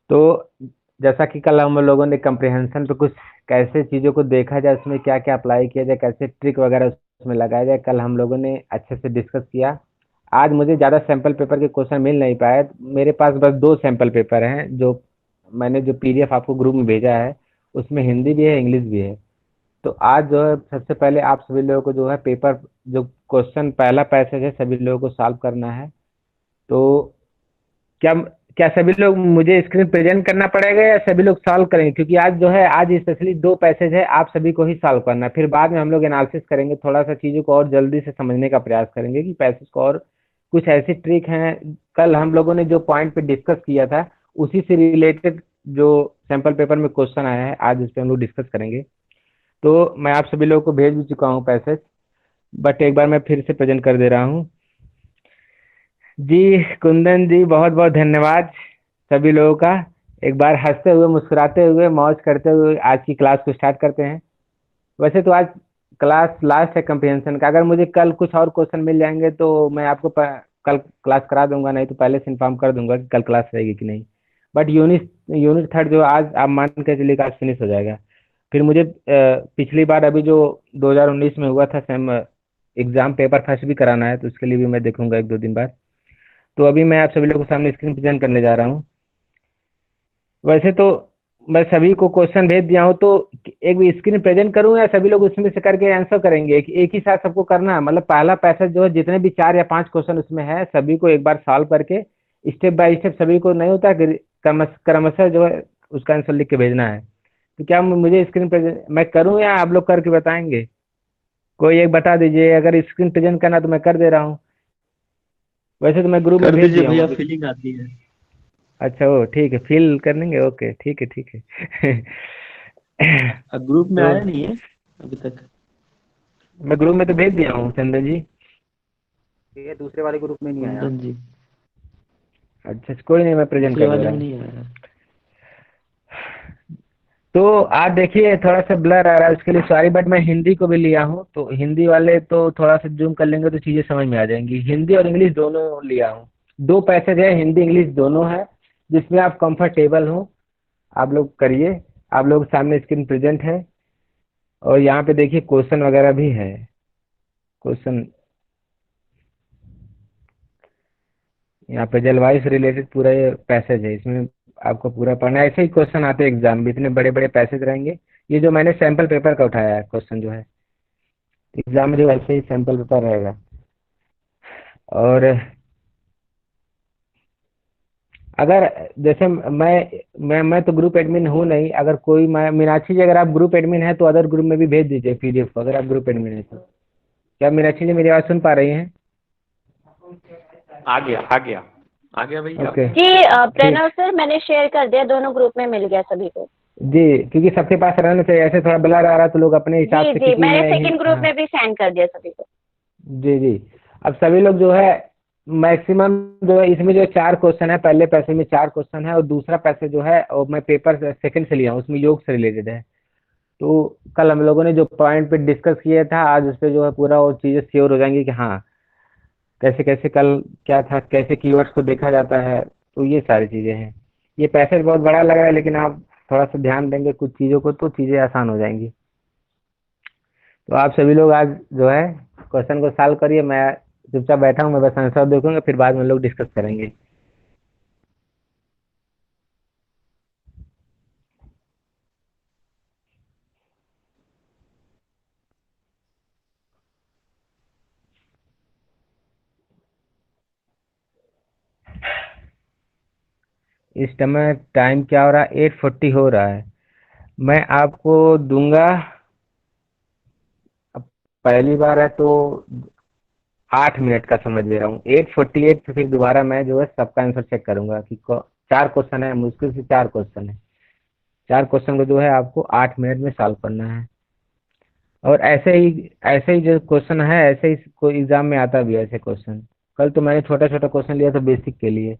तो जैसा कि कल हम लोगों ने कंप्रिहेंशन पे कुछ कैसे चीज़ों को देखा जाए, उसमें क्या क्या अप्लाई किया जाए, कैसे ट्रिक वगैरह उसमें लगाया जाए, कल हम लोगों ने अच्छे से डिस्कस किया। आज मुझे ज़्यादा सैम्पल पेपर के क्वेश्चन मिल नहीं पाए। मेरे पास बस दो सैम्पल पेपर हैं, जो मैंने जो पीडीएफ आपको ग्रुप में भेजा है, उसमें हिंदी भी है, इंग्लिश भी है। तो आज जो है सबसे पहले आप सभी लोगों को जो है पेपर, जो क्वेश्चन पहला पैसेज है, सभी लोगों को सॉल्व करना है। तो क्या क्या सभी लोग मुझे स्क्रीन प्रेजेंट करना पड़ेगा या सभी लोग सॉल्व करेंगे? क्योंकि आज जो है, आज स्पेशली दो पैसेज है, आप सभी को ही सॉल्व करना है। फिर बाद में हम लोग एनालिसिस करेंगे, थोड़ा सा चीज़ों को और जल्दी से समझने का प्रयास करेंगे कि पैसेज को और कुछ ऐसी ट्रिक हैं। कल हम लोगों ने जो पॉइंट पे डिस्कस किया था, उसी से रिलेटेड जो सैंपल पेपर में क्वेश्चन आया है, आज उस पर हम लोग डिस्कस करेंगे। तो मैं आप सभी लोगों को भेज भी चुका हूँ पैसेज, बट एक बार मैं फिर से प्रेजेंट कर दे रहा हूँ। जी कुंदन जी, बहुत बहुत धन्यवाद सभी लोगों का। एक बार हंसते हुए, मुस्कुराते हुए, मौज करते हुए आज की क्लास को स्टार्ट करते हैं। वैसे तो आज क्लास लास्ट है कम्प्रिहेंशन का। अगर मुझे कल कुछ और क्वेश्चन मिल जाएंगे तो मैं आपको कल क्लास करा दूंगा, नहीं तो पहले से इन्फॉर्म कर दूंगा कि कल क्लास रहेगी कि नहीं। बट यूनिट यूनिट थर्ड जो आज आप मान के चलिए कि आज फिनिश हो जाएगा। फिर मुझे पिछली बार अभी जो 2019 में हुआ था सेम एग्जाम पेपर फर्स्ट भी कराना है, तो उसके लिए भी मैं देखूंगा एक दो दिन बाद। तो अभी मैं आप सभी लोगों के सामने स्क्रीन प्रेजेंट करने जा रहा हूँ। वैसे तो मैं सभी को क्वेश्चन भेज दिया हूँ, तो एक भी स्क्रीन प्रेजेंट करूँ या सभी लोग उसमें से करके आंसर करेंगे? एक ही साथ सबको करना है? मतलब पहला पैसेज जो है, जितने भी चार या पांच क्वेश्चन उसमें है, सभी को एक बार सॉल्व करके स्टेप बाय स्टेप, सभी को नहीं होता कि क्रमशः जो है उसका आंसर लिख के भेजना है। तो क्या मुझे स्क्रीन प्रेजेंट मैं करूँ या आप लोग करके बताएंगे? कोई एक बता दीजिए। अगर स्क्रीन प्रेजेंट करना तो मैं कर दे रहा हूँ। वैसे तो मैं ग्रुप में कर भेज दीजिए दिया हूँ भैया, अभी। फीलिंग आती है। अच्छा, वो ठीक है, फिल कर लेंगे। ओके, ठीक है, ठीक है। अब ग्रुप में तो आया नहीं है अभी तक। मैं ग्रुप में तो भेज दिया हूँ चंदन जी। ये दूसरे वाले ग्रुप में नहीं आया। कुंदन जी, अच्छा, कोई नहीं, मैं प्रेजेंट दूसरे कर दे वाले रहा में हूँ। नहीं आया। तो आप देखिए, थोड़ा सा ब्लर आ रहा है, उसके लिए सॉरी, बट मैं हिंदी को भी लिया हूँ, तो हिंदी वाले तो थोड़ा सा जूम कर लेंगे तो चीज़ें समझ में आ जाएंगी। हिंदी और इंग्लिश दोनों लिया हूँ। दो पैसेज है, हिंदी इंग्लिश दोनों है, जिसमें आप कंफर्टेबल हो। आप लोग करिए। आप लोग सामने स्क्रीन प्रेजेंट है, और यहाँ पे देखिए क्वेश्चन वगैरह भी है। क्वेश्चन यहाँ पे जलवायु से रिलेटेड पूरा ये पैसेज है, इसमें आपको पूरा पढ़ना है। ऐसे ही क्वेश्चन आते हैं एग्जाम में, इतने बड़े बड़े पैसेज रहेंगे। ये जो मैंने सैंपल पेपर का उठाया है क्वेश्चन जो है, एग्जाम में जो ऐसे ही सैंपल पेपर रहेगा। और अगर जैसे मैं तो ग्रुप एडमिन हूँ नहीं। अगर कोई मीनाक्षी जी, अगर आप ग्रुप एडमिन है तो अदर ग्रुप में भी भेज दीजिए पीडीएफ को, अगर आप ग्रुप एडमिन है तो। क्या मीनाक्षी जी मेरी आवाज़ सुन पा रही हैं? आ गया आ गया। आ गया भैया। ओके, जी ठीक। प्रणव सर, मैंने शेयर कर दिया, दोनों ग्रुप में मिल गया सभी को। जी, क्योंकि सबके पास रहना चाहिए, ऐसे थोड़ा ब्लर आ रहा है तो लोग अपने हिसाब जी से, जी, क्योंकि मैंने मैं सेकंड ग्रुप हाँ। में भी सेंड कर दिया सभी को। जी जी। अब सभी लोग जो है मैक्सिमम जो है, इसमें जो चार क्वेश्चन है, पहले पैसे में चार क्वेश्चन है, और दूसरा पैसे जो है और मैं पेपर सेकंड से लिया हूँ, उसमें योग से रिलेटेड है। तो कल हम लोगों ने जो पॉइंट पे डिस्कस किया था, आज उस पे जो है पूरा वो चीज़ें श्योर हो जाएंगी कि हाँ, कैसे कैसे कल क्या था, कैसे कीवर्ड्स को देखा जाता है। तो ये सारी चीज़ें हैं। ये पैसेज बहुत बड़ा लग रहा है, लेकिन आप थोड़ा सा ध्यान देंगे कुछ चीज़ों को तो चीज़ें आसान हो जाएंगी। तो आप सभी लोग आज जो है क्वेश्चन को सॉल्व करिए। मैं चुपचाप बैठा हूँ, मैं बस आंसर देखूंगा, फिर बाद में लोग डिस्कस करेंगे। इस समय टाइम क्या हो रहा है? 8:40 हो रहा है। मैं आपको दूंगा, अब पहली बार है तो 8 मिनट का समय दे रहा हूँ। 8:48 पे फिर दोबारा मैं जो है सबका आंसर चेक करूंगा कि चार क्वेश्चन है, मुश्किल से चार क्वेश्चन है। चार क्वेश्चन को जो है आपको 8 मिनट में सॉल्व करना है। और ऐसे ही जो क्वेश्चन है, ऐसे ही कोई एग्जाम में आता भी है ऐसे क्वेश्चन। कल तो मैंने छोटा छोटा क्वेश्चन लिया था बेसिक के लिए।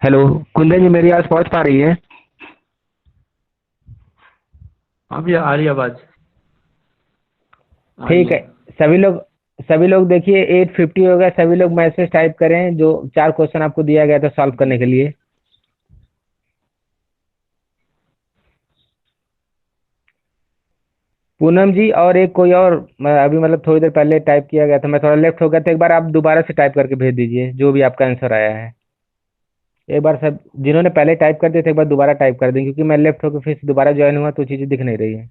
हेलो कुंदन जी, मेरी आवाज पहुंच पा रही है? हाँ भैया आ रही है आवाज। आ रही ठीक है। है। सभी लोग देखिए 8:50 हो गया, सभी लोग मैसेज टाइप करें जो 4 क्वेश्चन आपको दिया गया था सॉल्व करने के लिए। पूनम जी और एक कोई और अभी मतलब थोड़ी देर पहले टाइप किया गया था, मैं थोड़ा लेफ्ट हो गया था, एक बार आप दोबारा से टाइप करके भेज दीजिए जो भी आपका आंसर आया है। एक बार सब जिन्होंने पहले टाइप कर दिए थे एक बार दोबारा टाइप कर दें, क्योंकि मैं लेफ्ट होकर फिर से दोबारा ज्वाइन हुआ तो चीज़ें दिख नहीं रही है।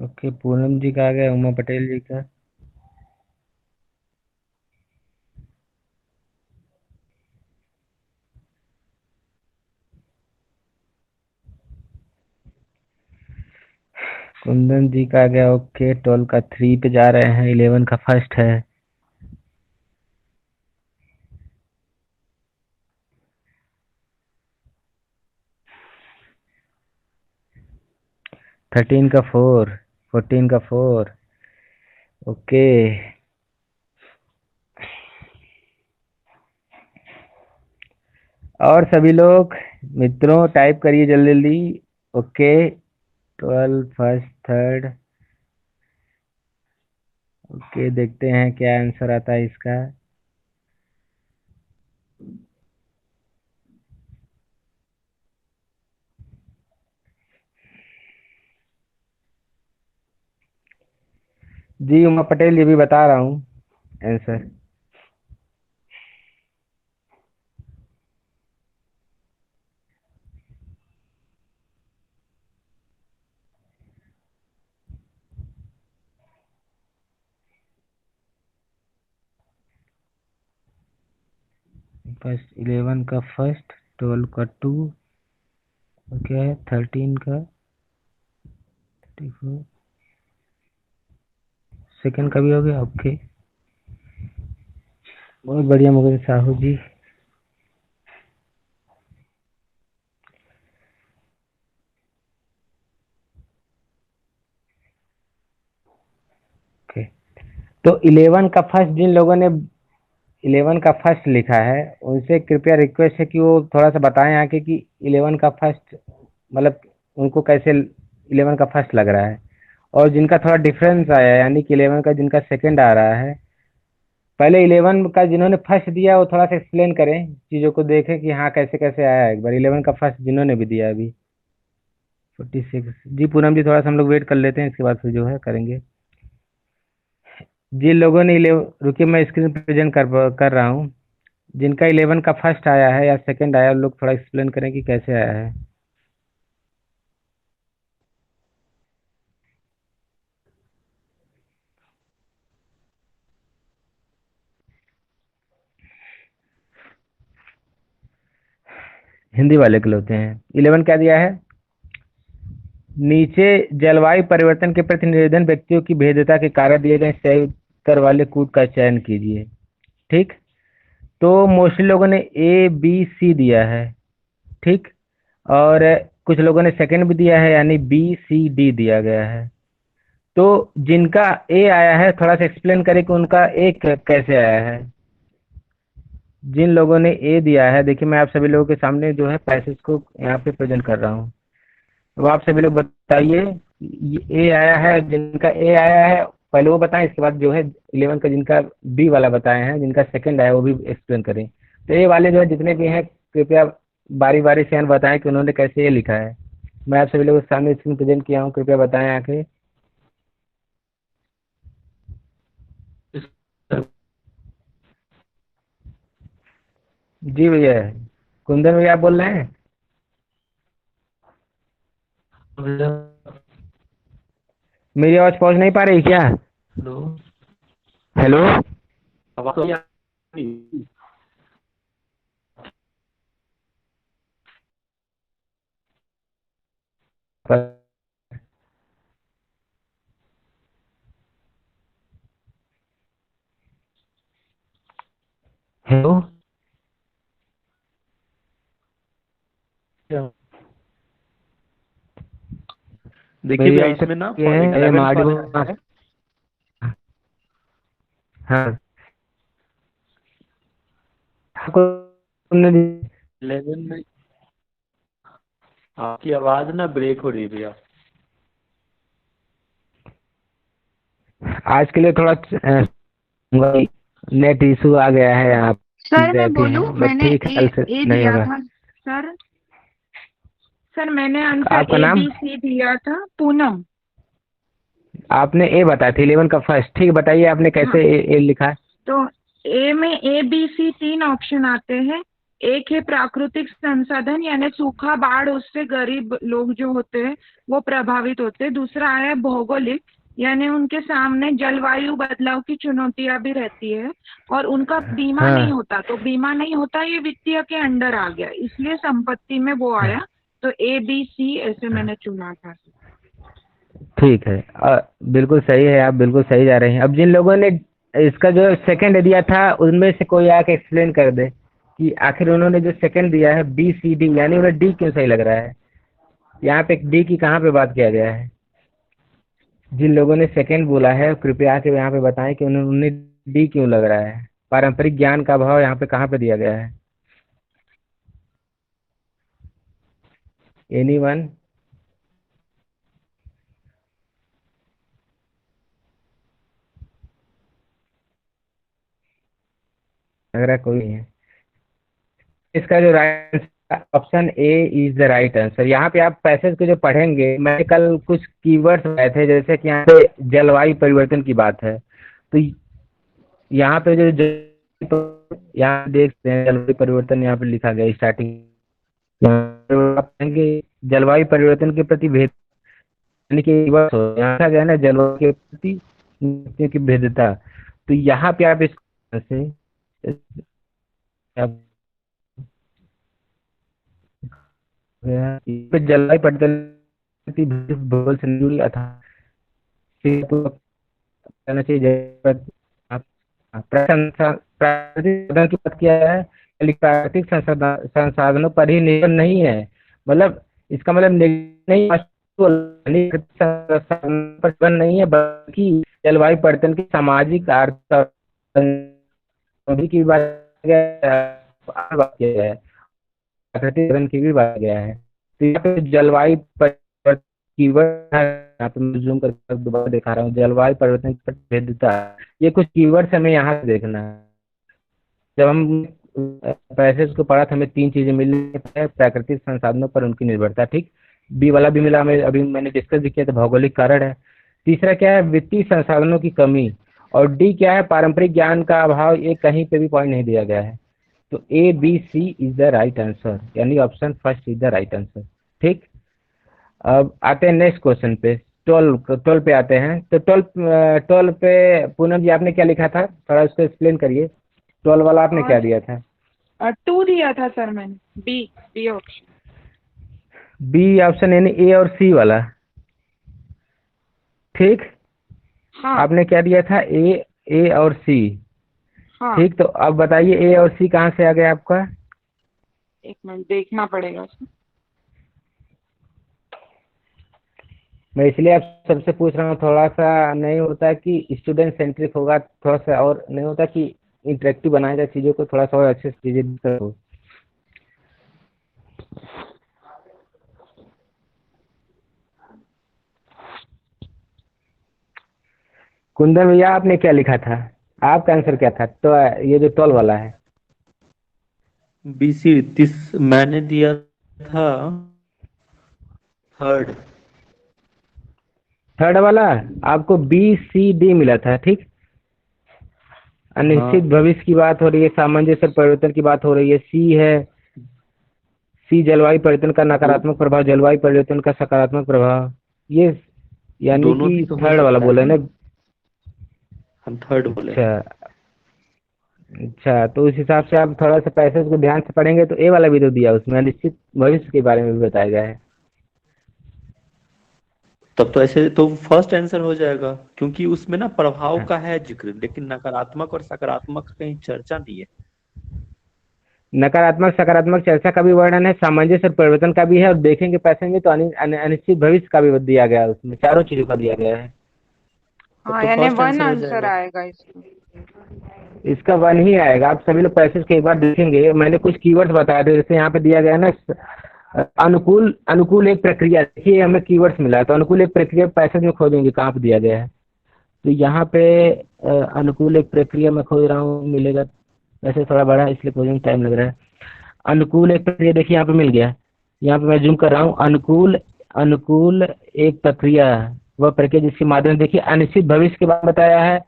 ओके, पूनम जी का आ गया, उमा पटेल जी का। कुंदन जी का आ गया। ओके, 12 का 3 पे जा रहे हैं, 11 का फर्स्ट है। थर्टीन का 4, 14 का 4। ओके। और सभी लोग मित्रों टाइप करिए जल्दी जल्दी। Okay, 12 first third. ओके, देखते हैं क्या आंसर आता है इसका। जी उमा पटेल, ये भी बता रहा हूँ आंसर। फर्स्ट 11 का फर्स्ट, 12 का 2, क्या है 13 का 34, सेकंड का भी हो गया। ओके, बहुत बढ़िया मुकेश साहू जी। ओके, तो 11 का फर्स्ट जिन लोगों ने 11 का फर्स्ट लिखा है उनसे कृपया रिक्वेस्ट है कि वो थोड़ा सा बताएं आके कि 11 का फर्स्ट मतलब उनको कैसे 11 का फर्स्ट लग रहा है। और जिनका थोड़ा डिफरेंस आया है, यानी कि 11 का जिनका सेकंड आ रहा है, पहले 11 का जिन्होंने फर्स्ट दिया वो थोड़ा सा एक्सप्लेन करें, चीज़ों को देखें कि हाँ कैसे कैसे आया है। एक बार 11 का फर्स्ट जिन्होंने भी दिया अभी। 46। जी पूनम जी, थोड़ा सा हम लोग वेट कर लेते हैं, इसके बाद फिर जो है करेंगे। जिन लोगों ने 11, रुकिए मैं स्क्रीन प्रेजेंट कर रहा हूँ। जिनका 11 का फर्स्ट आया है या सेकंड आया, वो लोग थोड़ा एक्सप्लेन करें कि कैसे आया है। हिंदी वाले के लिए होते हैं। 11 क्या दिया है? नीचे जलवायु परिवर्तन के प्रति निवेदन व्यक्तियों की भेद्यता के कारण दिए गए सही उत्तर वाले कूट का चयन कीजिए। ठीक, तो मोस्टली लोगों ने ए बी सी दिया है। ठीक, और कुछ लोगों ने सेकंड भी दिया है, यानी बी सी डी दिया गया है। तो जिनका ए आया है थोड़ा सा एक्सप्लेन करें कि उनका ए कैसे आया है। जिन लोगों ने ए दिया है, देखिए मैं आप सभी लोगों के सामने जो है पैसेज को यहाँ पे प्रेजेंट कर रहा हूँ। तो आप सभी लोग बताइए, ये ए आया है, जिनका ए आया है पहले वो बताएं, इसके बाद जो है 11 का जिनका बी वाला बताए हैं, जिनका सेकंड आया वो भी एक्सप्लेन करें। तो ए वाले जो है जितने भी हैं कृपया बारी बारी से बताएं कि उन्होंने कैसे ये लिखा है। मैं आप सभी लोगों के सामने स्क्रीन प्रेजेंट किया हूँ, कृपया बताएं आके। जी भैया, कुंदन भैया आप बोल रहे हैं? हेलो। मेरी आवाज पहुंच नहीं पा रही क्या? हेलो। आवाज तो नहीं आ रही। देखिए मेरी भैया आपसे इसमें ना ये है 11th एमआरडीओ। वाला है। हाँ, आपको तुमने 11 में आपकी आवाज ना ब्रेक हो रही है भैया। आज के लिए थोड़ा नेट इशू आ गया है, आप सर मैं रहते बोलूं, हैं बट मैंने ठीक है, ए कल से ए नहीं दिया होगा। था सर। सर मैंने आंसर आपका ए नाम? बी सी दिया था, पूनम। आपने ए बताया था 11 का फर्स्ट, ठीक है, बताइए आपने हाँ, कैसे ए लिखा है। तो ए में ए बी सी तीन ऑप्शन आते हैं। एक है प्राकृतिक संसाधन, यानी सूखा, बाढ़, उससे गरीब लोग जो होते हैं वो प्रभावित होते हैं। दूसरा है भौगोलिक, यानी उनके सामने जलवायु बदलाव की चुनौतियां भी रहती है और उनका बीमा नहीं हाँ होता। तो बीमा नहीं होता, ये वित्तीय के अंडर आ गया, इसलिए संपत्ति में वो आया। तो ए बी सी ऐसे मैंने चुना था। ठीक है, बिल्कुल सही है, आप बिल्कुल सही जा रहे हैं। अब जिन लोगों ने इसका जो सेकंड दिया था उनमें से कोई आके एक्सप्लेन कर दे कि आखिर उन्होंने जो सेकंड दिया है बी सी डी, यानी उन्हें डी क्यों सही लग रहा है। यहाँ पे डी की कहाँ पे बात किया गया है। जिन लोगों ने सेकंड बोला है कृपया आके यहाँ पे बताएं कि उन्हें डी क्यों लग रहा है। पारंपरिक ज्ञान का भाव यहाँ पे कहाँ पे दिया गया है। एनीवन? लग रहा है कोई नहीं है। इसका जो right option A is the right answer. यहाँ पे आप पैसेज को जो पढ़ेंगे, मैं कल कुछ कीवर्ड्स आए थे, जैसे कि यहाँ पे जलवायु परिवर्तन की बात है, तो यहाँ पे यहाँ देखते हैं जलवायु परिवर्तन यहाँ पे लिखा गया स्टार्टिंग। यहाँ पे आप कहेंगे जलवायु परिवर्तन के प्रति भेद, यानी कि रिवर्स हो, यहाँ लिखा गया है ना जलवायु के प्रति नीतियों की भेद्यता। तो यहाँ पे आप इस से आप जलवायु परिवर्तन भूगोल से जुड़ी अथा करना चाहिए। आप प्राकृतिक संसाधन की बात किया है, लेकिन प्राकृतिक संसाधनों पर ही निर्भर नहीं है। मतलब इसका मतलब नहीं संसाधन पर निर्भर नहीं है, बल्कि जलवायु परिवर्तन की सामाजिक आर्थिक की बात किया है, प्राकृतिक संसाधन की भी बात किया है। तो यहाँ पे जलवायु परिवर्तन कीवर्ड है, यहाँ पे मैं जूम करके दोबारा दिखा रहा हूँ, जलवायु परिवर्तन की भेद्यता। ये कुछ कीवर्ड्स हमें यहाँ से देखना है। जब हम पैसेज को पढ़ा था हमें तीन चीजें मिली है, प्राकृतिक संसाधनों पर उनकी निर्भरता, ठीक। बी वाला भी मिला हमें, अभी मैंने डिस्कस भी किया था, भौगोलिक कारण है। तीसरा क्या है, वित्तीय संसाधनों की कमी। और डी क्या है, पारंपरिक ज्ञान का अभाव। ये कहीं पे भी पॉइंट नहीं दिया गया है। तो A B C is the right answer, यानी option first is the right answer, ठीक। अब आते हैं नेक्स्ट क्वेश्चन पे, 12 पे आते हैं। तो 12 पे पूनम जी आपने क्या लिखा था, थोड़ा उसको एक्सप्लेन करिए। 12 वाला आपने क्या दिया था? 2 दिया था सर मैंने, B B option. B option, यानी ए और सी वाला, ठीक। हाँ आपने क्या दिया था, ए और सी, हाँ। ठीक। तो अब बताइए ए और सी कहाँ से आ गया आपका। एक मिनट देखना पड़ेगा सर। मैं इसलिए आप सबसे पूछ रहा हूँ, थोड़ा सा नहीं होता कि स्टूडेंट सेंट्रिक होगा, थोड़ा सा और नहीं होता कि इंटरेक्टिव बनाया जाए चीज़ों को, थोड़ा सा और अच्छे से चीज़ें हो। कुंदन भैया आपने क्या लिखा था, आपका आंसर क्या था? तो ये जो 12 वाला है। BC 30 मैंने दिया था थर्ड। थर्ड वाला आपको बी सी डी मिला था, ठीक। अनिश्चित हाँ। भविष्य की बात हो रही है, सामंजस्य परिवर्तन की बात हो रही है। सी है, सी जलवायु परिवर्तन का नकारात्मक प्रभाव, जलवायु परिवर्तन का सकारात्मक प्रभाव। ये यानी दोनों कि भी तो हो थर्ड वाला सकता बोले है ना। हम थर्ड बोले। अच्छा अच्छा, तो उस हिसाब से आप थोड़ा सा पैसेज को ध्यान से पढ़ेंगे तो ए वाला भी तो दिया, उसमें अनिश्चित भविष्य के बारे में भी बताया गया है। तब तो ऐसे तो फर्स्ट आंसर हो जाएगा, क्योंकि उसमें ना प्रभाव का है जिक्र, लेकिन नकारात्मक और सकारात्मक कहीं चर्चा नहीं है। नकारात्मक सकारात्मक चर्चा का भी वर्णन है, सामंजस्य और परिवर्तन का भी है, और देखेंगे पैसेज में तो अनिश्चित भविष्य का भी दिया गया है, उसमें चारों चीजों का दिया गया है। हाँ, तो यानी फर्स्ट वन आंसर हो आंसर जाएगा। आएगा इसमें। इसका वन ही आएगा। आप सभी लोग पैसेज के एक बार देखेंगे, मैंने कुछ कीवर्ड्स बताए थे, जैसे यहाँ पे दिया गया है ना, अनुकूल अनुकूल एक प्रक्रिया, देखिए हमें कीवर्ड्स मिला है, तो अनुकूल एक प्रक्रिया पैसेज में खोजेंगे कहाँ पे दिया गया है। तो यहाँ पे अनुकूल एक प्रक्रिया में खोज रहा हूँ, मिलेगा। वैसे थोड़ा बड़ा है इसलिए खोजने में टाइम लग रहा है। अनुकूल एक प्रक्रिया, देखिए यहाँ पे मिल गया। यहाँ पे मैं जूम कर रहा हूँ, अनुकूल अनुकूल एक प्रक्रिया, वह प्रक्रिया जिसके माध्यम से, देखिए अनिश्चित भविष्य के बारे में बताया है,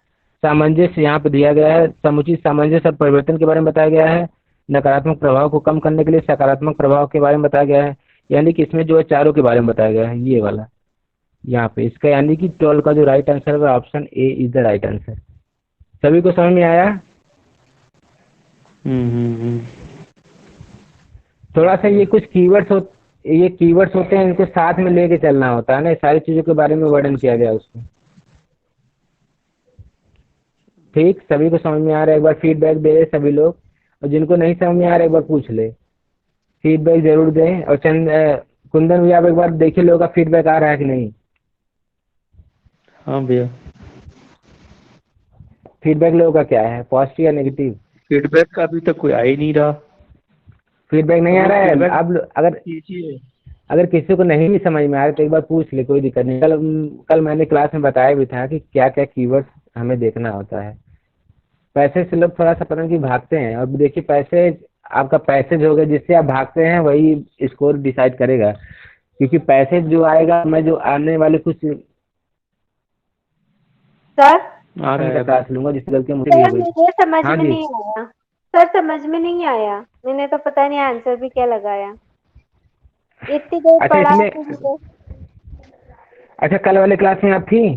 सामंजस्य यहाँ पे दिया गया है, समुचित सामंजस्य और परिवर्तन के बारे में बताया गया है, नकारात्मक प्रभाव को कम करने के लिए सकारात्मक प्रभाव के बारे में बताया गया है। यानी कि इसमें जो है चारों के बारे में बताया गया है, ये वाला यहाँ पे इसका, यानी कि 12 का जो राइट आंसर है वो option A is the right answer. सभी को समझ में आया? हम्म। थोड़ा सा ये कुछ कीवर्ड्स होते हैं, इनको साथ में लेके चलना होता है ना, सारी चीजों के बारे में वर्णन किया गया उसमें। ठीक, सभी को समझ में आ रहा है? एक बार फीडबैक दे रहे सभी लोग, और जिनको नहीं समझ में आ रहा है एक बार पूछ ले, फीडबैक जरूर दें। और कुंदन भैया, आप एक बार देखिए लोगों का फीडबैक आ रहा है कि नहीं। हाँ भैया, फीडबैक लोगों का क्या है, पॉजिटिव या नेगेटिव? फीडबैक का अभी तक कोई आ ही नहीं रहा। फीडबैक नहीं आ रहा है? feedback अब कीजिए। अगर किसी को नहीं भी समझ में आ रहा तो एक बार पूछ ले, कोई दिक्कत नहीं। कल मैंने क्लास में बताया भी था कि क्या क्या कीवर्ड्स हमें देखना होता है। पैसे से लोग थोड़ा सा पता नहीं कि भागते हैं, और देखिए पैसे, आपका पैसेज होगा जिससे आप भागते हैं वही स्कोर डिसाइड करेगा, क्योंकि पैसेज जो आएगा, मैं जो आने वाले कुछ सर आ रहा है बता लूंगा, जिससे गलती मुझे भी सर हुई। मुझे समझ हाँ में जी। नहीं आया। सर समझ में नहीं आया, मैंने तो पता नहीं आंसर भी क्या लगाया, इतनी देर अच्छा पढ़ा इसमें, तो मुझे। अच्छा कल वाले क्लास में आप थी?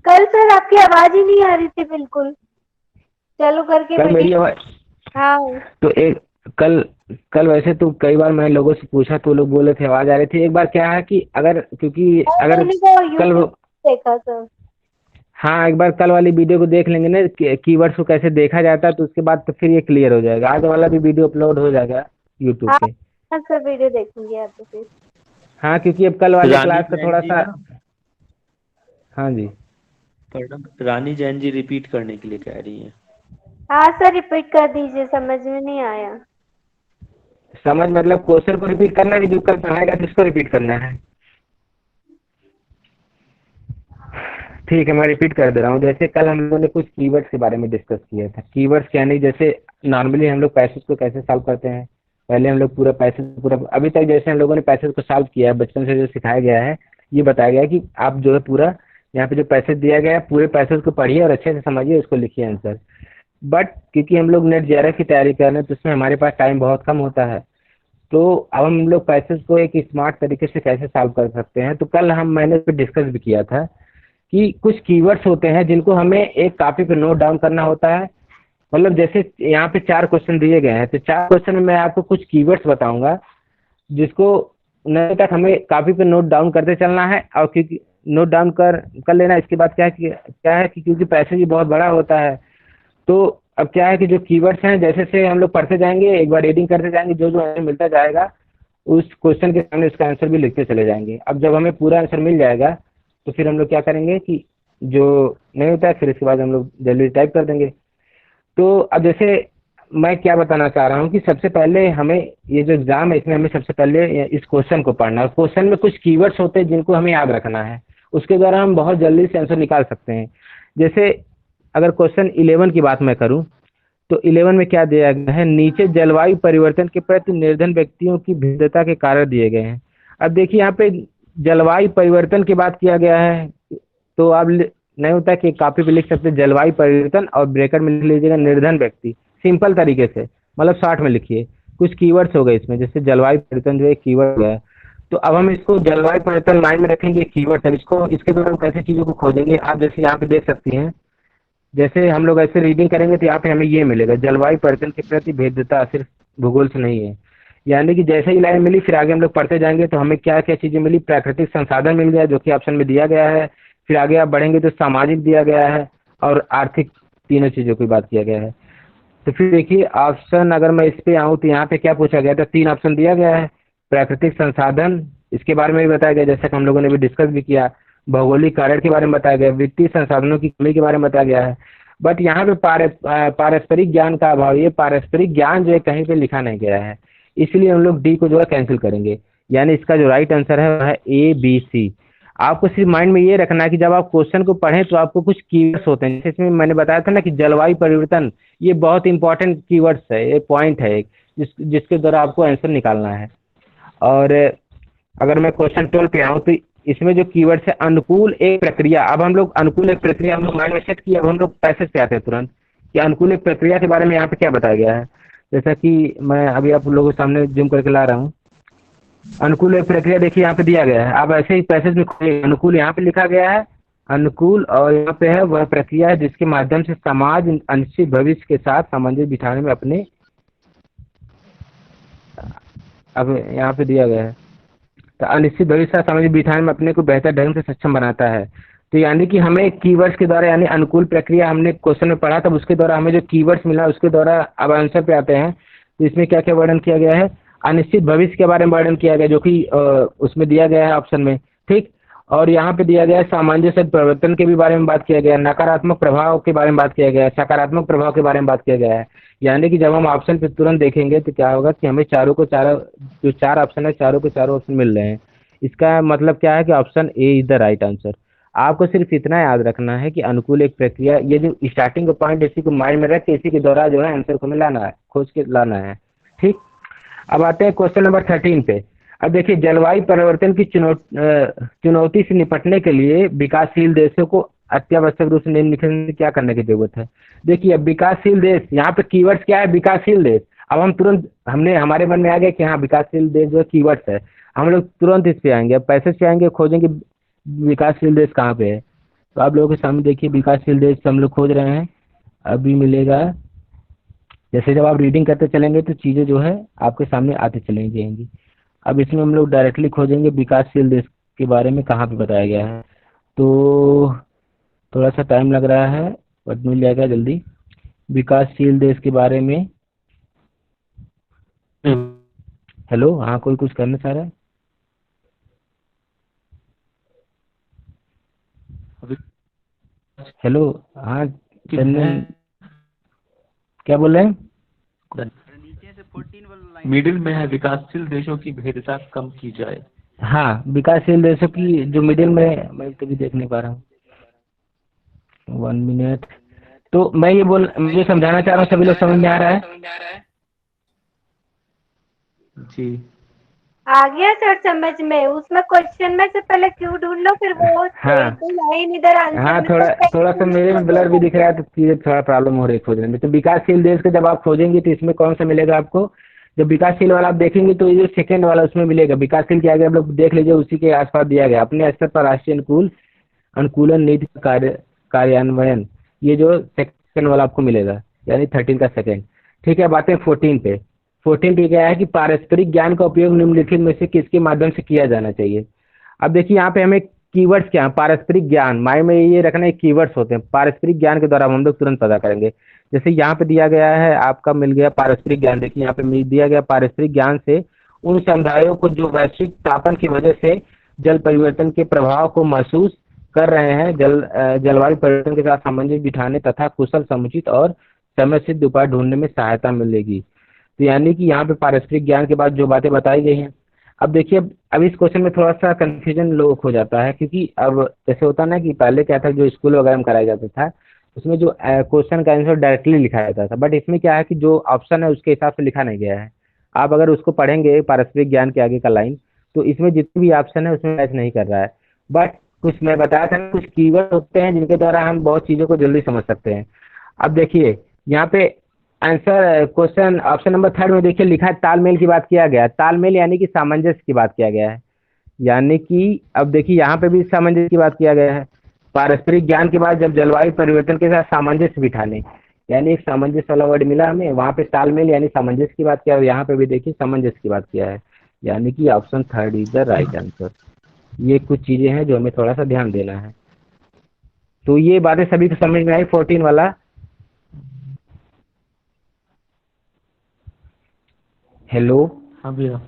कल सर आपकी आवाज ही नहीं आ रही थी बिल्कुल, चालू करके कल मेरी बैठी। आवाज, हाँ तो एक कल वैसे तो कई बार मैं लोगों से पूछा तो लोग बोले थे आवाज आ रही थी। एक बार क्या है कि अगर, क्योंकि अगर मैंने वो कल यूट्यूब देखा सर। हाँ, एक बार कल वाली वीडियो को देख लेंगे ना, कीवर्ड्स को कैसे देखा जाता है, तो उसके बाद तो फिर ये क्लियर हो जाएगा। आज वाला भी वीडियो अपलोड हो जाएगा यूट्यूब हाँ पे। हाँ सर, वीडियो देखूंगी आप तो फिर। हाँ, क्योंकि अब कल वाले रानी क्लास का जैन थोड़ा जी सा, ना, हाँ जी, पढ़ना, रानी जैन जी रिपीट करने के लिए कह रही हैं। हाँ सर रिपीट कर दीजिए, समझ में नहीं आया। समझ मतलब क्वेश्चन को रिपीट करना है, जो कल पढ़ाएगा तो उसको रिपीट करना है। ठीक है, मैं रिपीट कर दे रहा हूँ। जैसे कल हम लोगों ने कुछ कीवर्ड्स के बारे में डिस्कस किया था। कीवर्ड्स यानी जैसे नॉर्मली हम लोग पैसेज को कैसे सॉल्व करते हैं, पहले हम लोग पूरा पैसेज पूरा, अभी तक जैसे हम लोगों ने पैसेज को सॉल्व किया है, बचपन से जो सिखाया गया है, ये बताया गया है कि आप जो है पूरा यहाँ पे जो पैसेज दिया गया है पूरे पैसेज को पढ़िए और अच्छे से समझिए, उसको लिखिए आंसर। बट क्योंकि हम लोग नेट जेआरएफ की तैयारी कर रहे हैं तो उसमें हमारे पास टाइम बहुत कम होता है, तो अब हम लोग पैसेज को एक स्मार्ट तरीके से कैसे सॉल्व कर सकते हैं। तो कल मैंने डिस्कस भी किया था कि कुछ कीवर्ड्स होते हैं जिनको हमें एक कॉपी पे नोट डाउन करना होता है। मतलब जैसे यहाँ पे 4 क्वेश्चन दिए गए हैं, तो 4 क्वेश्चन में मैं आपको कुछ कीवर्ड्स बताऊंगा जिसको नहीं तक हमें कॉपी पे नोट डाउन करते चलना है। और क्योंकि नोट डाउन कर लेना, इसके बाद क्या है कि क्योंकि पैसेज भी बहुत बड़ा होता है, तो अब क्या है कि जो कीवर्ड्स हैं जैसे से हम लोग पढ़ते जाएंगे, एक बार रीडिंग करते जाएंगे, जो जो आंसर मिलता जाएगा उस क्वेश्चन के सामने उसका आंसर भी लिखते चले जाएंगे। अब जब हमें पूरा आंसर मिल जाएगा तो फिर हम लोग क्या करेंगे कि जो नहीं होता है फिर इसके बाद हम लोग जल्दी टाइप कर देंगे। तो अब जैसे मैं क्या बताना चाह रहा हूँ कि सबसे पहले हमें ये जो एग्जाम है इसमें हमें सबसे पहले इस क्वेश्चन को पढ़ना है। क्वेश्चन में कुछ कीवर्ड्स होते हैं जिनको हमें याद रखना है, उसके द्वारा हम बहुत जल्दी से आंसर निकाल सकते हैं। जैसे अगर क्वेश्चन 11 की बात मैं करूं तो 11 में क्या दिया गया है, नीचे जलवायु परिवर्तन के प्रति निर्धन व्यक्तियों की भिन्नता के कारण दिए गए हैं। अब देखिए यहाँ पे जलवायु परिवर्तन की बात किया गया है, तो आप नहीं होता कि कॉपी पे लिख सकते हैं जलवायु परिवर्तन और ब्रैकेट में लिख लीजिएगा निर्धन व्यक्ति, सिंपल तरीके से, मतलब शॉर्ट में लिखिए। कुछ कीवर्ड्स हो गए इसमें, जैसे जलवायु परिवर्तन जो एक कीवर्ड है, तो अब हम इसको जलवायु परिवर्तन माइंड में रखेंगे, कीवर्ड है, इसको इसके द्वारा हम कैसे चीज़ों को खोजेंगे। आप जैसे यहाँ पे देख सकती हैं, जैसे हम लोग ऐसे रीडिंग करेंगे तो यहाँ पे हमें ये मिलेगा, जलवायु परिवर्तन के प्रति भेद्यता सिर्फ भूगोल से नहीं है। यानी कि जैसे ही लाइन मिली फिर आगे हम लोग पढ़ते जाएंगे तो हमें क्या क्या चीज़ें मिली, प्राकृतिक संसाधन मिल गया जो कि ऑप्शन में दिया गया है, फिर आगे आप बढ़ेंगे तो सामाजिक दिया गया है और आर्थिक, तीनों चीज़ों की बात किया गया है। तो फिर देखिए ऑप्शन, अगर मैं इस पे आऊँ तो यहाँ पे क्या पूछा गया था, 3 ऑप्शन दिया गया है। प्राकृतिक संसाधन, इसके बारे में भी बताया गया, जैसा कि हम लोगों ने भी डिस्कस भी किया। भौगोलिक कारण के बारे में बताया गया, वित्तीय संसाधनों की कमी के बारे में बताया गया है। बट यहाँ पे पारस्परिक ज्ञान का अभाव, ये पारस्परिक ज्ञान जो है कहीं पे लिखा नहीं गया है, इसलिए हम लोग डी को जो है कैंसिल करेंगे। यानी इसका जो राइट आंसर है वह है ए बी सी। आपको सिर्फ माइंड में ये रखना है कि जब आप क्वेश्चन को पढ़ें तो आपको कुछ कीवर्ड्स होते हैं, जैसे इसमें मैंने बताया था ना कि जलवायु परिवर्तन, ये बहुत इंपॉर्टेंट कीवर्ड्स है, ये पॉइंट है एक, जिसके द्वारा आपको आंसर निकालना है। और अगर मैं क्वेश्चन 12 पे आऊँ तो इसमें जो कीवर्ड्स है अनुकूल एक प्रक्रिया। अब हम लोग अनुकूल एक प्रक्रिया हम लोग माइंड में सेट किया, अब हम लोग पैसेज पे आते हैं तुरंत कि अनुकूल एक प्रक्रिया के बारे में यहाँ पे क्या बताया गया है। जैसा कि मैं अभी आप लोगों के सामने जूम करके ला रहा हूँ। अनुकूल एक प्रक्रिया देखिए यहाँ पे दिया गया है। अब ऐसे ही पैसेज में खोलिए, अनुकूल यहाँ पे लिखा गया है अनुकूल, और यहाँ पे है वह प्रक्रिया है जिसके माध्यम से समाज अनिश्चित भविष्य के साथ सामंजस्य बिठाने में अपने, अब यहाँ पे दिया गया है तो अनिश्चित भविष्य के साथ सामंजस्य बिठाने में अपने को बेहतर ढंग से सक्षम बनाता है। तो यानी कि हमें कीवर्ड्स के द्वारा, यानी अनुकूल प्रक्रिया हमने क्वेश्चन में पढ़ा, तब उसके द्वारा हमें जो कीवर्ड्स मिला उसके द्वारा अब आंसर पे आते हैं। तो इसमें क्या क्या वर्णन किया गया है, अनिश्चित भविष्य के बारे में वर्णन किया गया, जो कि उसमें दिया गया है ऑप्शन में, ठीक। और यहाँ पे दिया गया है सामंजस्य परिवर्तन के भी बारे में बात किया गया है, नकारात्मक प्रभाव के बारे में बात किया गया है, सकारात्मक प्रभाव के बारे में बात किया गया है। यानी कि जब हम ऑप्शन पे तुरंत देखेंगे तो क्या होगा कि हमें जो 4 ऑप्शन है, चारों के चारों ऑप्शन मिल रहे हैं। इसका मतलब क्या है कि option A is the right answer. आपको सिर्फ इतना याद रखना है कि अनुकूल एक प्रक्रिया, ये जो स्टार्टिंग का पॉइंट इसी को माइंड में रख के इसी के द्वारा जो है आंसर को हमें लाना है, खोज के लाना है, ठीक। अब आते हैं क्वेश्चन नंबर 13 पे। अब देखिए जलवायु परिवर्तन की चुनौती से निपटने के लिए विकासशील देशों को अत्यावश्यक रूप से निम्नलिखित में क्या करने की जरूरत है। देखिए अब विकासशील देश, यहाँ पे कीवर्ड्स क्या है, विकासशील देश। अब हम तुरंत हमारे मन में आ गया कि हाँ विकासशील देश जो कीवर्ड्स है, हम लोग तुरंत इस पे आएंगे, अब पैसेज पे आएंगे, खोजेंगे विकासशील देश कहाँ पे है। तो आप लोगों के सामने देखिए विकासशील देश हम लोग खोज रहे हैं, अभी मिलेगा। जैसे जब आप रीडिंग करते चलेंगे तो चीज़ें जो है आपके सामने आती चली जाएंगी। अब इसमें हम लोग डायरेक्टली खोजेंगे विकासशील देश के बारे में कहाँ पे बताया गया है, तो थोड़ा सा टाइम लग रहा है बट मिल जाएगा जल्दी। विकासशील देश के बारे में, हेलो, हाँ कोई कुछ करना चाह रहा है? हेलो, हाँ चंदन, क्या बोल रहे हैं? मिडिल में है विकासशील देशों की भेद्यता कम की जाए। हाँ विकासशील देशों की जो मिडिल में, मैं कभी देख नहीं पा रहा हूँ, 1 मिनट। तो मैं ये समझाना चाह रहा हूँ, सभी लोग समझ में आ रहा है? जी आ गया सर समझ में। उसमें क्वेश्चन में से पहले क्यों ढूंढ लो, फिर वो हाँ। तो लाइन इधर आंसर हाँ में थोड़ा सा मेरे में ब्लर भी दिख रहा है, तो चीज़ें थोड़ा प्रॉब्लम हो रही है खोजने में। तो विकासशील देश के जब आप खोजेंगे तो इसमें कौन सा मिलेगा आपको, जब विकासशील वाला आप देखेंगे तो ये जो सेकंड वाला उसमें मिलेगा। विकासशील के आगे आप लोग देख लीजिए, उसी के आसपास दिया गया अपने स्तर पर राष्ट्रीय अनुकूलन नीति कार्यान्वयन, ये जो सेकंड वाला आपको मिलेगा, यानी 13 का सेकंड, ठीक है। बातें 14 पे। 14 पे क्या है कि पारस्परिक ज्ञान का उपयोग निम्नलिखित में से किसके माध्यम से किया जाना चाहिए। अब देखिए यहाँ पे हमें कीवर्ड्स क्या है, पारस्परिक ज्ञान, माइंड में ये रखना है कीवर्ड्स होते हैं, पारस्परिक ज्ञान के द्वारा हम लोग तुरंत पता करेंगे। जैसे यहाँ पे दिया गया है, आपका मिल गया पारस्परिक ज्ञान। देखिए यहाँ पे दिया गया पारस्परिक ज्ञान से उन समुदायों को जो वैश्विक तापन की वजह से जल परिवर्तन के प्रभाव को महसूस कर रहे हैं, जलवायु परिवर्तन के साथ सामंजस्य बिठाने तथा कुशल, समुचित और समय सिद्ध उपाय ढूंढने में सहायता मिलेगी। तो यानी कि यहाँ पे पारस्परिक ज्ञान के बाद जो बातें बताई गई हैं। अब देखिए अब इस क्वेश्चन में थोड़ा सा कंफ्यूजन लोगों को हो जाता है, क्योंकि अब जैसे होता ना कि पहले क्या था, जो स्कूल वगैरह में कराया जाता था उसमें जो क्वेश्चन का आंसर डायरेक्टली लिखा जाता था, बट इसमें क्या है कि जो ऑप्शन है उसके हिसाब से लिखा नहीं गया है। आप अगर उसको पढ़ेंगे पारस्परिक ज्ञान के आगे का लाइन, तो इसमें जितने भी ऑप्शन है उसमें मैच नहीं कर रहा है। बट कुछ मैं बताया था, कुछ कीवर्ड होते हैं जिनके द्वारा हम बहुत चीज़ों को जल्दी समझ सकते हैं। अब देखिए यहाँ पे आंसर क्वेश्चन ऑप्शन नंबर 3 में देखिए लिखा है तालमेल की बात किया गया है। तालमेल यानी कि सामंजस्य की बात किया गया है, यानी कि अब देखिए यहाँ पे भी सामंजस्य की बात किया गया है। पारस्परिक ज्ञान के बाद जब जलवायु परिवर्तन के साथ सामंजस्य बिठाने, यानी एक सामंजस्य वाला वर्ड मिला हमें, वहाँ पे तालमेल यानी सामंजस्य की बात किया है, यहाँ पे भी देखिए सामंजस्य की बात किया है, यानी कि option 3 is the right answer. ये कुछ चीज़ें हैं जो हमें थोड़ा सा ध्यान देना है। तो ये बातें सभी को समझ में आई 14 वाला। हेलो। हाँ भैया।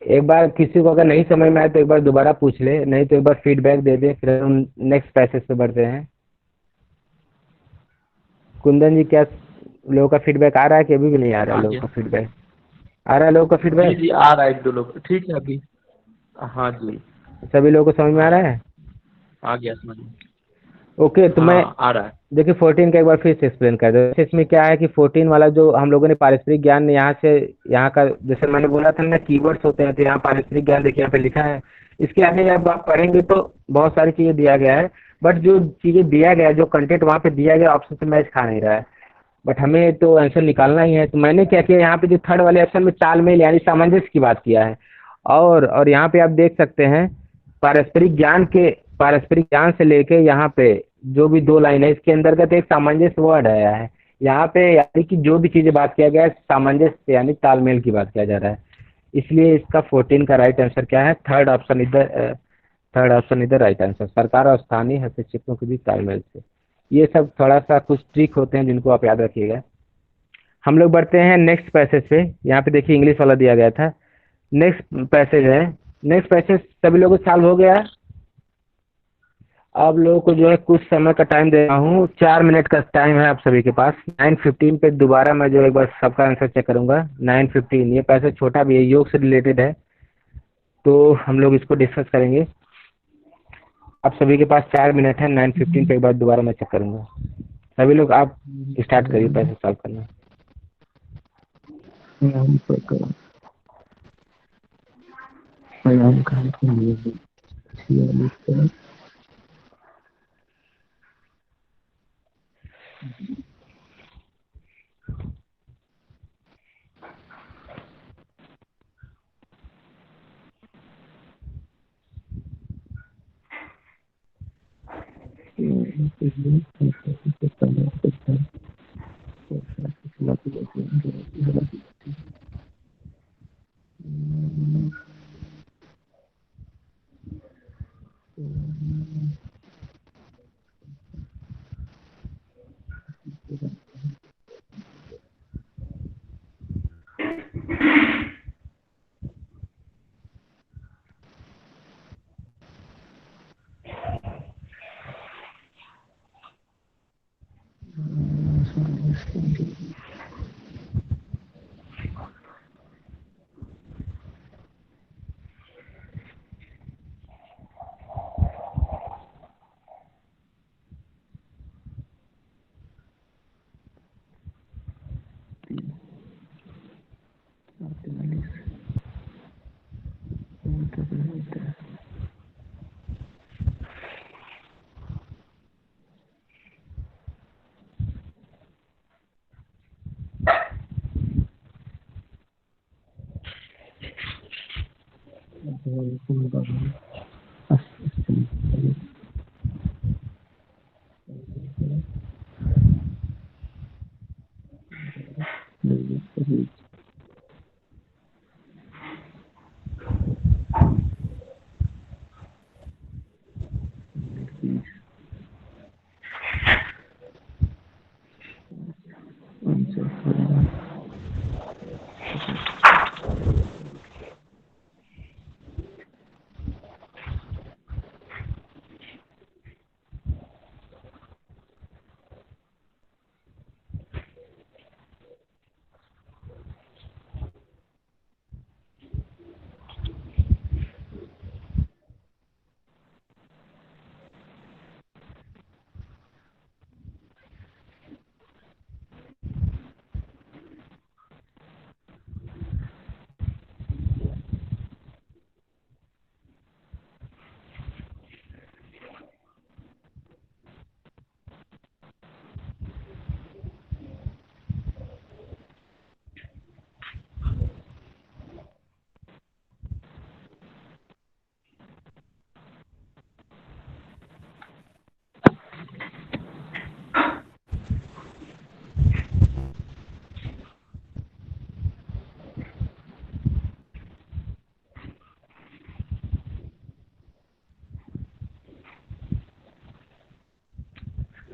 एक बार किसी को अगर नहीं समझ में आए तो एक बार दोबारा पूछ ले, नहीं तो एक बार फीडबैक दे दे, फिर हम नेक्स्ट पैसेज पे बढ़ते हैं। कुंदन जी, क्या लोगों का फीडबैक आ रहा है कि अभी भी नहीं आ रहा है आ लोगों गया। का फीडबैक? आ रहा है लोगों का जी फीडबैक? जी आ रहा है, एक दो लोग ठीक है अभी। हाँ जी। सभी लोगों को समझ में आ रहा है? आ गया समझ में। ओके, तो मैं हाँ आ रहा है। देखिए 14 का एक बार फिर से एक्सप्लेन कर दो। इसमें क्या है कि 14 वाला जो हम लोगों ने पारस्परिक ज्ञान यहाँ से यहाँ का, जैसे मैंने बोला था ना कीवर्ड्स होते हैं, तो यहाँ पारस्परिक ज्ञान देखिए यहाँ पे लिखा है। इसके आगे जब आप पढ़ेंगे तो बहुत सारी चीज़ें दिया गया है, बट जो चीज़ें दिया गया है, जो कंटेंट वहाँ पे दिया गया ऑप्शन से मैच खा नहीं रहा है, बट हमें तो आंसर निकालना ही है। तो मैंने क्या किया, यहाँ पे जो थर्ड वाले ऑप्शन में तालमेल यानी सामंजस्य की बात किया है। और यहाँ पे आप देख सकते हैं पारस्परिक ज्ञान के, पारस्परिक ज्ञान से लेके यहाँ पे जो भी दो लाइन है इसके अंतर्गत एक सामंजस्य वर्ड आया है यहाँ पे, यानी कि जो भी चीजें बात किया गया है सामंजस्य यानी तालमेल की बात किया जा रहा है। इसलिए इसका 14 का राइट आंसर क्या है? थर्ड ऑप्शन इधर, थर्ड ऑप्शन इधर राइट आंसर, सरकार और स्थानीय हस्तक्षेपों के बीच तालमेल से। ये सब थोड़ा सा कुछ ट्रिक होते हैं जिनको आप याद रखिएगा। हम लोग बढ़ते हैं नेक्स्ट पैसेज पे। यहाँ पे देखिए इंग्लिश वाला दिया गया था। नेक्स्ट पैसेज है, नेक्स्ट पैसेज सभी लोगों को सॉल्व हो गया। आप लोगों को जो है कुछ समय का टाइम दे रहा हूँ, 4 मिनट का टाइम है आप सभी के पास। 9:15 पे दोबारा मैं जो एक बार सबका आंसर चेक करूंगा। 9:15, ये पैसेज छोटा भी है, योग से रिलेटेड है, तो हम लोग इसको डिस्कस करेंगे। आप सभी के पास 4 मिनट है। 9:15 पे एक बार दोबारा मैं चेक करूंगा। सभी लोग आप स्टार्ट करिए पैसेज सॉल्व करना।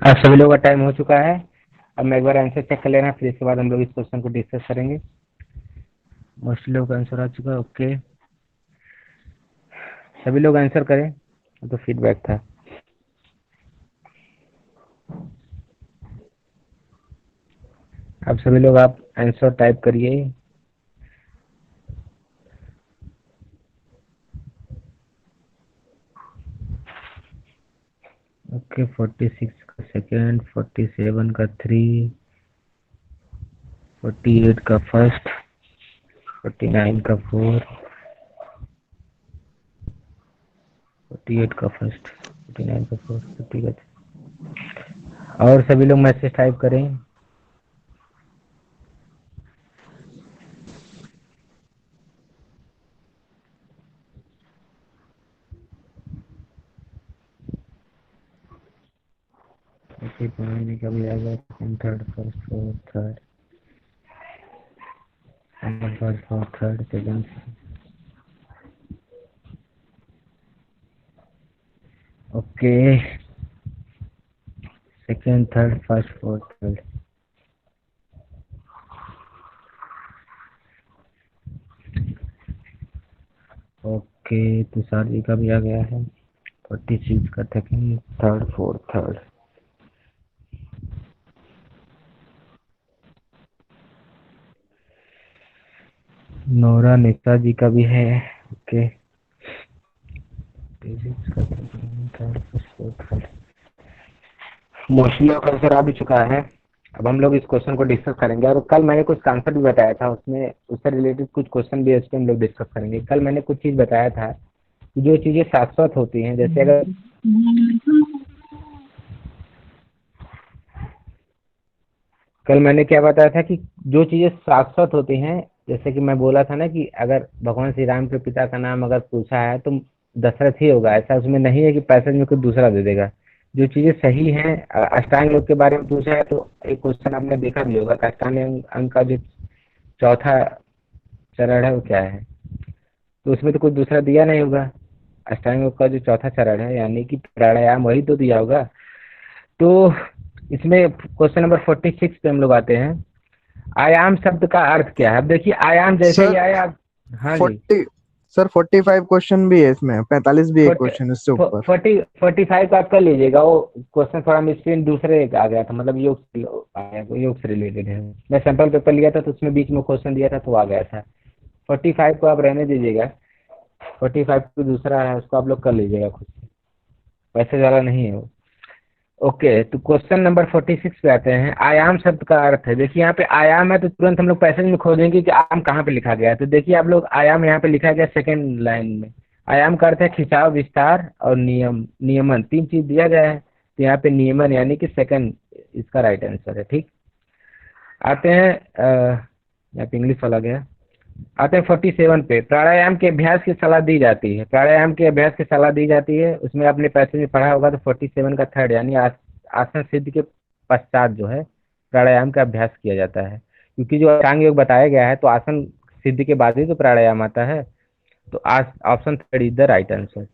अब सभी लोगों का टाइम हो चुका है। अब मैं एक बार आंसर चेक कर लेना, फिर इसके बाद हम लोग इस क्वेश्चन को डिस्कस करेंगे। मोस्टली लोग आंसर आ चुका है। ओके, सभी लोग आंसर करें, तो फीडबैक था। अब सभी लोग आप आंसर टाइप करिए। ओके, 46 का सेकेंड, 47 का 3, 48 का फर्स्ट, 49 का 4, 48 का फर्स्ट, 49 का 4, 50 का 3। और सभी लोग मैसेज टाइप करें। ओके, पढ़ाने का भी आ गया। Second, third, first, fourth, third, first, fourth, third, second. Okay, second, third, first, fourth, third. Okay, Tushar ji का भी आ गया है। 46 का second, third, fourth, third. Nora Nisha ji का भी है। ओके, 46 का second, third, first, fourth, third. Mostly का आंसर आ भी चुका है। अब हम लोग इस क्वेश्चन को डिस्कस करेंगे, और कल मैंने कुछ कॉन्सेप्ट भी बताया था, उसमें उससे रिलेटेड कुछ क्वेश्चन भी इस पे हम लोग डिस्कस करेंगे। कल मैंने कुछ चीज़ बताया था कि जो चीज़ें शाश्वत होती हैं, जैसे अगर कल मैंने क्या बताया था कि जो चीज़ें शाश्वत होती हैं, जैसे कि मैं बोला था ना कि अगर भगवान श्री राम के पिता का नाम अगर पूछा है तो दशरथ ही होगा, ऐसा उसमें नहीं है कि पैसेज में कोई दूसरा दे देगा। जो चीज़ें सही हैं, अष्टांग योग के बारे में पूछा है तो एक क्वेश्चन आपने देखा भी होगा कि अष्टांग अंग का जो चौथा चरण है वो क्या है, तो उसमें तो कुछ दूसरा दिया नहीं होगा। अष्टांग योग का जो चौथा चरण है यानी कि प्राणायाम, वही तो दिया होगा। तो इसमें क्वेश्चन नंबर 46 पे हम लोग आते हैं। आयाम शब्द का अर्थ क्या है? अब देखिए, आयाम जैसे ही सर आया। हाँ जी। 45 क्वेश्चन भी है इसमें, 45 भी एक क्वेश्चन इससे ऊपर। 45 का आप कर लीजिएगा। वो क्वेश्चन थोड़ा मिसप्रिंट दूसरे एक आ गया था, मतलब योग से आया, योग से रिलेटेड है। मैं सैंपल पेपर लिया था तो उसमें बीच में क्वेश्चन दिया था तो आ गया था। 45 को आप रहने दीजिएगा। 45 को दूसरा है, उसको आप लोग कर लीजिएगा खुद से, वैसे ज़्यादा नहीं है वो। ओके, तो क्वेश्चन नंबर 46 पे आते हैं। आयाम शब्द का अर्थ है, देखिए यहाँ पे आयाम है तो तुरंत हम लोग पैसेज में खोजेंगे कि आयाम कहाँ पे लिखा गया है। तो देखिए आप लोग, आयाम यहाँ पे लिखा गया सेकंड लाइन में। आयाम का अर्थ है खिंचाव, विस्तार और नियमन, तीन चीज दिया गया है। तो यहाँ पे नियमन यानी कि सेकंड इसका राइट आंसर है। ठीक, आते हैं यहाँ पे इंग्लिश वाला गया। आते हैं 47 पे। प्राणायाम के अभ्यास की सलाह दी जाती है। प्राणायाम के अभ्यास की सलाह दी जाती है, उसमें आपने पैसेज में पढ़ा होगा। तो 47 का थर्ड यानी आसन सिद्ध के पश्चात जो है प्राणायाम का अभ्यास किया जाता है, क्योंकि जो अष्टांग योग बताया गया है तो आसन सिद्ध के बाद ही तो प्राणायाम आता है। तो option third is the right answer.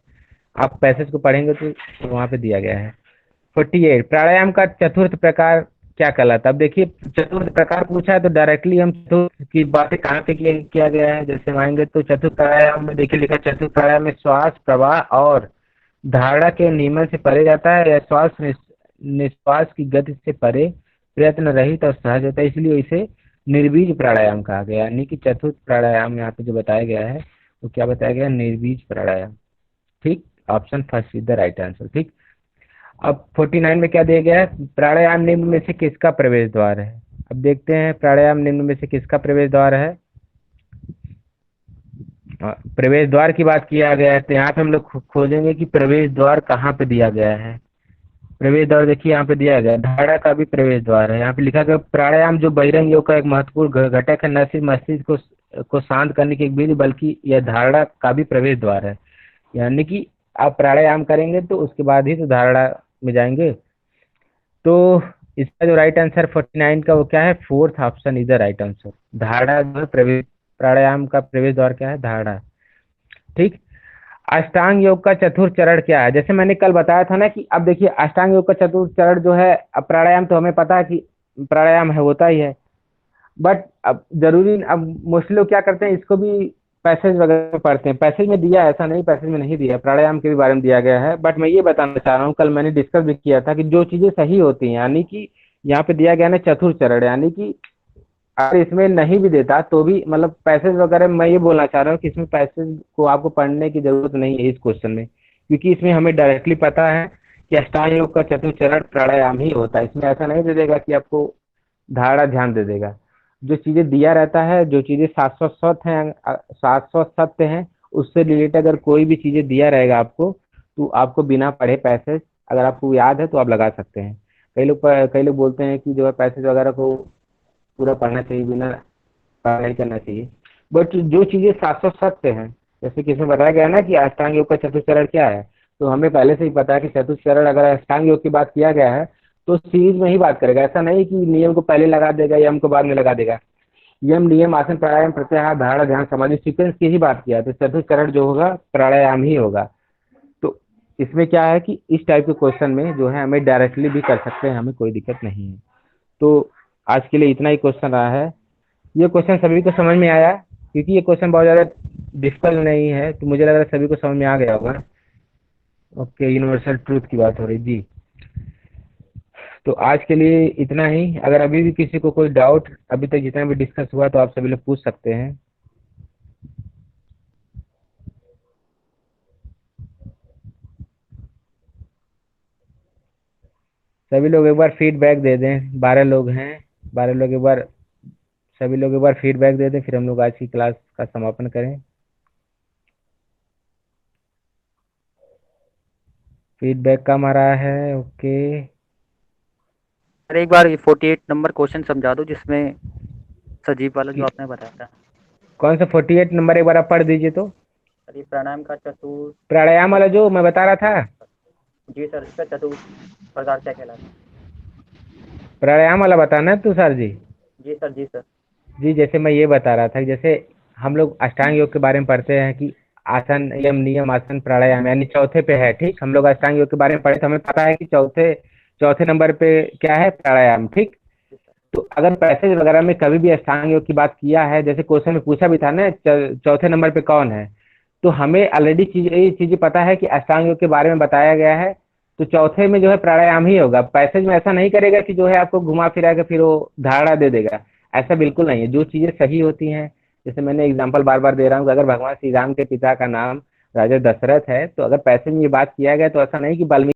आप पैसेज को पढ़ेंगे तो वहाँ पे दिया गया है। 48, प्राणायाम का चतुर्थ प्रकार क्या कहलाता है? अब देखिए, चतुर्थ प्रकार पूछा है तो डायरेक्टली हम चतुर्थ की बातें कहाँ पे किया गया है, जैसे मानेंगे तो चतुर्थ प्राणायाम में देखिए लिखा, चतुर्थ प्राणायाम में श्वास प्रवाह और धारणा के नियमन से परे जाता है, या श्वास निश्वास की गति से परे, प्रयत्न रहित और सहज होता है, इसलिए इसे निर्बीज प्राणायाम कहा गया। यानी कि चतुर्थ प्राणायाम यहाँ पे जो बताया गया है वो क्या बताया गया? निर्बीज प्राणायाम। ठीक, option first is the right answer. ठीक, अब 49 में क्या दिया गया है? प्राणायाम निम्न में से किसका प्रवेश द्वार है? अब देखते हैं प्राणायाम निम्न में से किसका प्रवेश द्वार है। प्रवेश द्वार की बात किया गया है तो यहाँ पे हम लोग खोजेंगे कि प्रवेश द्वार कहाँ पे दिया गया है। प्रवेश द्वार देखिए यहाँ पे दिया गया है, धारणा का भी प्रवेश द्वार है। यहाँ पे लिखा गया प्राणायाम जो बहिरंग योग का एक महत्वपूर्ण घटक है, न सिर्फ मस्तिष्क को शांत करने की एक विधि बल्कि यह धारणा का भी प्रवेश द्वार है। यानी कि आप प्राणायाम करेंगे तो उसके बाद ही तो धारणा में जाएंगे। तो इसका जो राइट आंसर 49 का वो क्या है? Fourth option is the right answer. धारणा जो है प्रवेश, प्राणायाम का प्रवेश द्वार क्या है? धारणा। ठीक, अष्टांग योग का चतुर्थ चरण क्या है? जैसे मैंने कल बताया था ना कि अब देखिए अष्टांग योग का चतुर्थ चरण जो है, अब प्राणायाम तो हमें पता है कि प्राणायाम है होता ही है। बट अब जरूरी, अब मोस्टली लोग क्या करते हैं, इसको भी पैसेज वगैरह में पढ़ते हैं। पैसेज में दिया है, ऐसा नहीं पैसेज में नहीं दिया है, प्राणायाम के भी बारे में दिया गया है। बट मैं ये बताना चाह रहा हूँ, कल मैंने डिस्कस भी किया था कि जो चीजें सही होती हैं, यानी कि यहाँ पे दिया गया ना चतुर्थ चरण, यानी कि अगर इसमें नहीं भी देता तो भी मतलब पैसेज वगैरह, मैं ये बोलना चाह रहा हूँ कि इसमें पैसेज को आपको पढ़ने की जरूरत नहीं है इस क्वेश्चन में, क्योंकि इसमें हमें डायरेक्टली पता है कि अष्टांग योग का चतुर्थ चरण प्राणायाम ही होता है। इसमें ऐसा नहीं दे देगा कि आपको धारणा ध्यान दे देगा। जो चीजें दिया रहता है, जो चीजें शाश्वत सत्य हैं, शाश्वत सत्य हैं, उससे रिलेटेड अगर कोई भी चीजें दिया रहेगा आपको, तो आपको बिना पढ़े पैसेज अगर आपको याद है तो आप लगा सकते हैं। कई लोग बोलते हैं कि जो है पैसेज वगैरह को पूरा पढ़ना चाहिए, बिना पढ़ा नहीं करना चाहिए। बट जो चीजें शाश्वत सत्य हैं, जैसे कि इसमें बताया गया ना कि अष्टांग योग का चतुर्थ चरण क्या है, तो हमें पहले से ही पता है कि चतुर्थ चरण अगर अष्टांग योग की बात किया गया है तो सीरीज में ही बात करेगा। ऐसा नहीं कि नियम को पहले लगा देगा, यम को बाद में लगा देगा। यम, नियम, आसन, प्राणायाम, प्रत्याहार, धारणा, ध्यान, समाधि, सीक्वेंस की ही बात किया है, तो चतुर्थ चरण जो होगा प्राणायाम ही होगा। तो इसमें क्या है कि इस टाइप के क्वेश्चन में जो है हमें डायरेक्टली भी कर सकते हैं, हमें कोई दिक्कत नहीं है। तो आज के लिए इतना ही क्वेश्चन रहा है। ये क्वेश्चन सभी को समझ में आया, क्योंकि ये क्वेश्चन बहुत ज़्यादा डिफिकल्ट नहीं है, तो मुझे लग रहा है सभी को समझ में आ गया होगा। ओके, यूनिवर्सल ट्रूथ की बात हो रही जी। तो आज के लिए इतना ही। अगर अभी भी किसी को कोई डाउट, अभी तक जितना भी डिस्कस हुआ, तो आप सभी लोग पूछ सकते हैं। सभी लोग एक बार फीडबैक दे दें, 12 लोग हैं, 12 लोग एक बार, सभी लोग एक बार फीडबैक दे दें, फिर हम लोग आज की क्लास का समापन करें। फीडबैक कम आ रहा है। ओके, सर एक बार 48 नंबर क्वेश्चन समझा दो, जिसमें सजीव वाला जो आपने बताया था। कौन सा 48 नंबर एक बार आप पढ़ दीजिए तो। सर ये प्राणायाम का चतुर्थ, प्राणायाम वाला जो मैं बता रहा था, जी सर, इसका चतुर्थ प्रकार क्या कहलाता है? प्राणायाम वाला बताना है तू सर जी। जी सर, जी सर। जी, जैसे मैं ये बता रहा था, जैसे हम लोग अष्टांग योग के बारे में पढ़ते हैं कि आसन, यम, नियम, आसन, प्राणायाम, यानी चौथे पे है। ठीक, हम लोग अष्टांग योग के बारे में पढ़े तो हमें पता है कि चौथे चौथे नंबर पे क्या है, प्राणायाम। ठीक, तो अगर पैसेज वगैरह में कभी भी अष्टांग योग की बात किया है, जैसे क्वेश्चन में पूछा भी था ना चौथे नंबर पे कौन है, तो हमें ऑलरेडी ये चीजें पता है कि अष्टांग योग के बारे में बताया गया है, तो चौथे में जो है प्राणायाम ही होगा। पैसेज में ऐसा नहीं करेगा कि जो है आपको घुमा फिरा के फिर वो धारणा दे देगा, ऐसा बिल्कुल नहीं है। जो चीजें सही होती हैं, जैसे मैंने एग्जांपल बार बार दे रहा हूँ कि अगर भगवान श्री राम के पिता का नाम राजा दशरथ है, तो अगर पैसेज में ये बात किया गया तो ऐसा नहीं कि वाल्मीकि